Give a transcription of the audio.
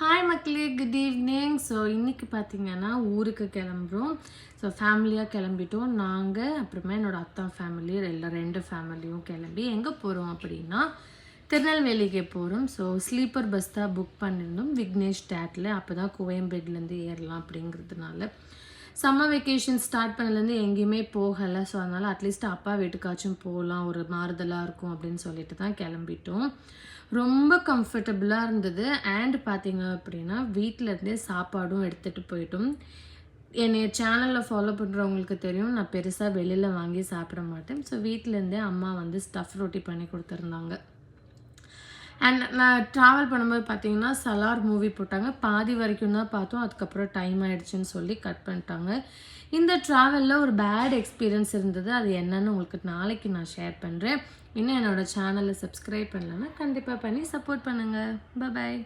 Hi மக்களே, good evening. So இன்றைக்கி பார்த்தீங்கன்னா ஊருக்கு கிளம்புறோம். ஸோ ஃபேமிலியாக கிளம்பிட்டோம். நாங்கள் அப்புறமா என்னோடய அத்தா ஃபேமிலி ரெண்டு ஃபேமிலியும் கிளம்பி எங்கே போகிறோம் அப்படின்னா திருநெல்வேலிக்கு போகிறோம். ஸோ ஸ்லீப்பர் பஸ் தான் புக் பண்ணியிருந்தோம் விக்னேஷ் டேட்டில். அப்போ தான் கோயம்பேடுலேருந்து ஏறலாம் அப்படிங்கிறதுனால. சம்மர் வெக்கேஷன் ஸ்டார்ட் பண்ணலேருந்து எங்கேயுமே போகலை. ஸோ அதனால் அட்லீஸ்ட் அப்பா வீட்டுக்காச்சும் போகலாம், ஒரு மாறுதலாக இருக்கும் அப்படின்னு சொல்லிட்டு தான் கிளம்பிட்டோம். ரொம்ப கம்ஃபர்டபுளாக இருந்தது. அண்ட் பார்த்தீங்க அப்படின்னா வீட்டிலேருந்தே சாப்பாடும் எடுத்துகிட்டு போயிட்டோம். என்னை சேனலில் ஃபாலோ பண்ணுறவங்களுக்கு தெரியும், நான் பெருசாக வெளியில் வாங்கி சாப்பிட மாட்டேன். ஸோ வீட்டிலேருந்தே அம்மா வந்து ஸ்டஃப் ரொட்டி பண்ணி கொடுத்துருந்தாங்க. அண்ட் நான் ட்ராவல் பண்ணும்போது பார்த்தீங்கன்னா சலார் மூவி போட்டாங்க. பாதி வரைக்கும் தான் பார்த்தோம். அதுக்கப்புறம் டைம் ஆகிடுச்சின்னு சொல்லி கட் பண்ணிட்டாங்க. இந்த ட்ராவலில் ஒரு பேட் எக்ஸ்பீரியன்ஸ் இருந்தது. அது என்னன்னு உங்களுக்கு நாளைக்கு நான் ஷேர் பண்ணுறேன். இன்னும் என்னோடய சேனலை சப்ஸ்கிரைப் பண்ணலன்னா கண்டிப்பாக பண்ணி சப்போர்ட் பண்ணுங்கள். பாய்.